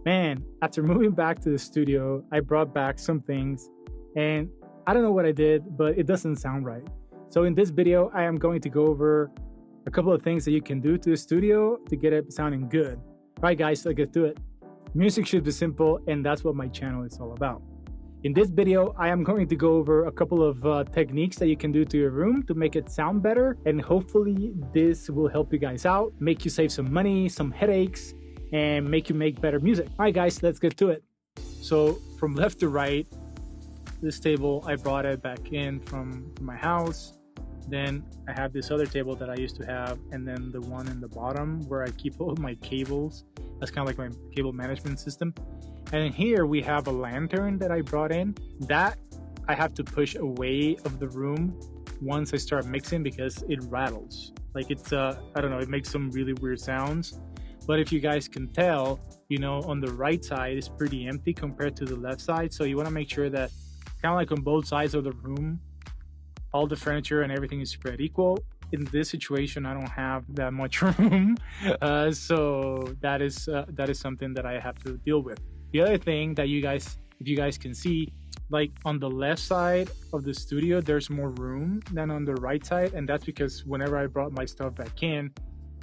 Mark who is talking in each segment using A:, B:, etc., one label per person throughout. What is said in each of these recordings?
A: Man, after moving back to the studio, I brought back some things and I don't know what I did, but it doesn't sound right. So in this video, I am going to go over a couple of things that you can do to the studio to get it sounding good. All right, guys, let's get to it. Music should be simple, and that's what my channel is all about. In this video, I am going to go over a couple of techniques that you can do to your room to make it sound better, and hopefully this will help you guys out, make you save some money, some headaches, and make you make better music. All right, guys, let's get to it. So from left to right, this table, I brought it back in from my house. Then I have this other table that I used to have, and then the one in the bottom where I keep all of my cables. That's kind of like my cable management system. And here we have a lantern that I brought in. That I have to push away of the room once I start mixing because it rattles. Like it's, I don't know, it makes some really weird sounds. But if you guys can tell, you know, on the right side is pretty empty compared to the left side. So you want to make sure that kind of like on both sides of the room, all the furniture and everything is spread equal. In this situation, I don't have that much room. So that is something that I have to deal with. The other thing that you guys, if you guys can see, like on the left side of the studio, there's more room than on the right side. And that's because whenever I brought my stuff back in,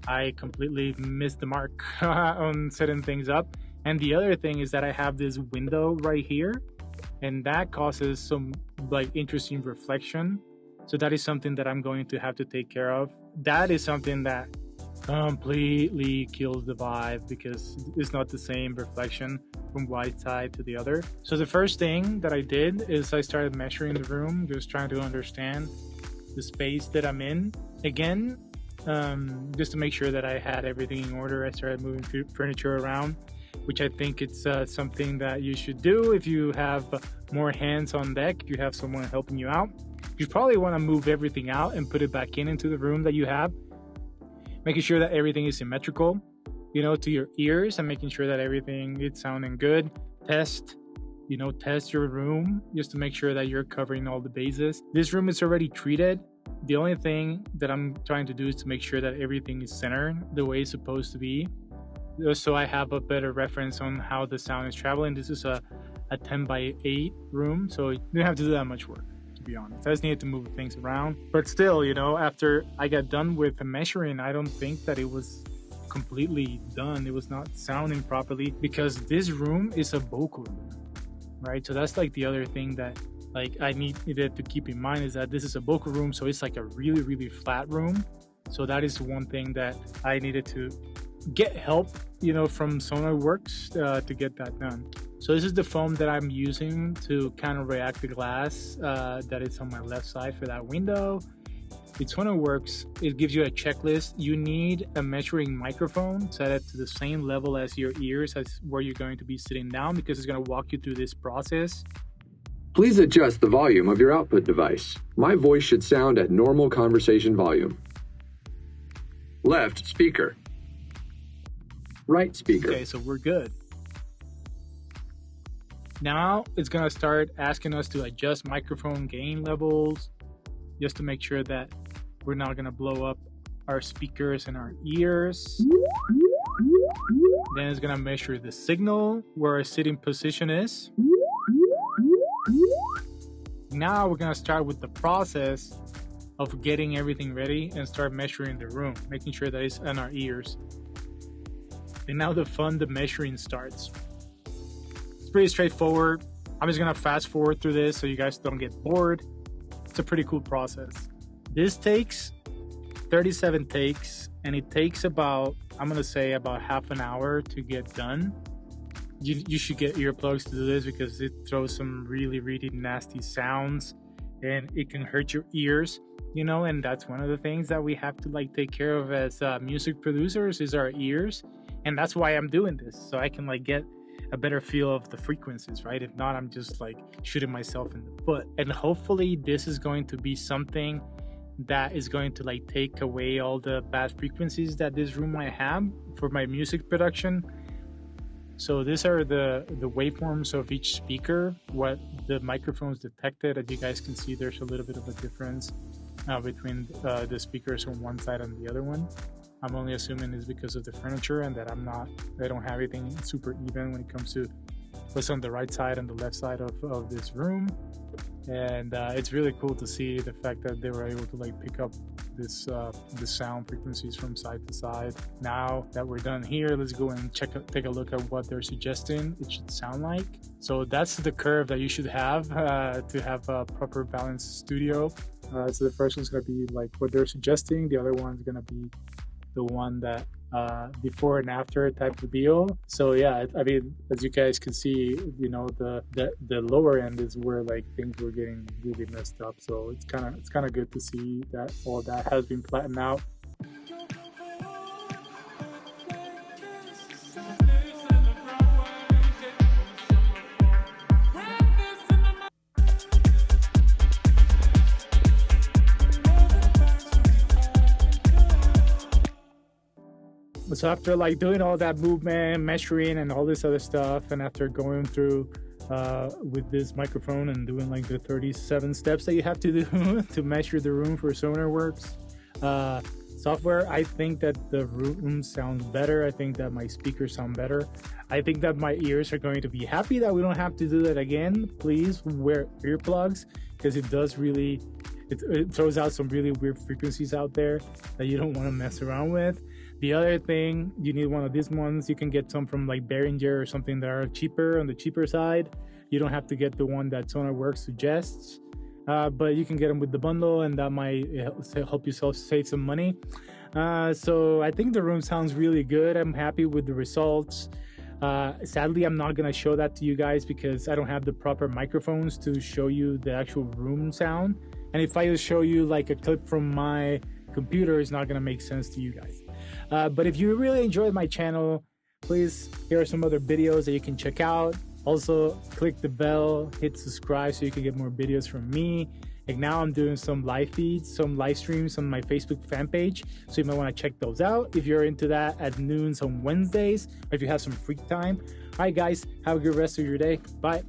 A: I completely missed the mark on setting things up. And the other thing is that I have this window right here, and that causes some like interesting reflection. So that is something that I'm going to have to take care of. That is something that completely kills the vibe because it's not the same reflection from one side to the other. So the first thing that I did is I started measuring the room, just trying to understand the space that I'm in. Again, just to make sure that I had everything in order. I started moving furniture around, which I think it's something that you should do if you have more hands on deck, if you have someone helping you out. You probably want to move everything out and put it back into the room that you have, making sure that everything is symmetrical, you know, to your ears, and making sure that everything is sounding good. Test your room just to make sure that you're covering all the bases. This room is already treated. The only thing that I'm trying to do is to make sure that everything is centered the way it's supposed to be, so I have a better reference on how the sound is traveling. This is a 10 by 8 room, so you don't have to do that much work, to be honest. I just needed to move things around. But still, you know, after I got done with the measuring, I don't think that it was completely done. It was not sounding properly because this room is a vocal room, right? So that's like the other thing that like I needed to keep in mind, is that this is a vocal room, so it's like a really, really flat room. So that is one thing that I needed to get help, you know, from Sonarworks to get that done. So this is the foam that I'm using to counteract the glass that is on my left side for that window. It's Sonarworks. It gives you a checklist. You need a measuring microphone set it to the same level as your ears, as where you're going to be sitting down, because it's going to walk you through this process.
B: Please adjust the volume of your output device. My voice should sound at normal conversation volume. Left speaker. Right speaker.
A: Okay, so we're good. Now it's going to start asking us to adjust microphone gain levels just to make sure that we're not going to blow up our speakers and our ears. Then it's going to measure the signal, where our sitting position is. Now we're going to start with the process of getting everything ready and start measuring the room, making sure that it's in our ears. And now the measuring starts. It's pretty straightforward. I'm just gonna fast forward through this so you guys don't get bored. It's a pretty cool process. This takes 37 takes, and it takes about, I'm gonna say about half an hour to get done. You should get earplugs to do this because it throws some really, really nasty sounds and it can hurt your ears, you know, and that's one of the things that we have to like take care of as music producers, is our ears. And that's why I'm doing this, so I can like get a better feel of the frequencies, right? If not, I'm just like shooting myself in the foot. And hopefully this is going to be something that is going to like take away all the bad frequencies that this room might have for my music production. So these are the waveforms of each speaker, what the microphones detected. As you guys can see, there's a little bit of a difference between the speakers on one side and the other one. I'm only assuming it's because of the furniture and that I don't have anything super even when it comes to what's on the right side and the left side of this room. And it's really cool to see the fact that they were able to like pick up this the sound frequencies from side to side. Now that we're done here, let's go and take a look at what they're suggesting it should sound like. So that's the curve that you should have to have a proper balanced studio. So the first one's gonna be like what they're suggesting. The other one's gonna be the one that before and after type of deal. So yeah, I mean, as you guys can see, you know, the lower end is where like things were getting really messed up. So it's kind of good to see that all that has been flattened out. So after like doing all that movement, measuring and all this other stuff, and after going through with this microphone and doing like the 37 steps that you have to do to measure the room for Sonarworks software, I think that the room sounds better. I think that my speakers sound better. I think that my ears are going to be happy that we don't have to do that again. Please wear earplugs, because it does really, it throws out some really weird frequencies out there that you don't want to mess around with. The other thing, you need one of these ones. You can get some from like Behringer or something that are cheaper, on the cheaper side. You don't have to get the one that Sonarworks suggests, but you can get them with the bundle, and that might help yourself save some money. So I think the room sounds really good. I'm happy with the results. Sadly, I'm not gonna show that to you guys because I don't have the proper microphones to show you the actual room sound. And if I just show you like a clip from my computer, it's not gonna make sense to you guys. But if you really enjoyed my channel, please, here are some other videos that you can check out. Also, click the bell, hit subscribe so you can get more videos from me. Like now I'm doing some live feeds, some live streams on my Facebook fan page, so you might want to check those out if you're into that at noon on Wednesdays, or if you have some free time. All right, guys, have a good rest of your day. Bye.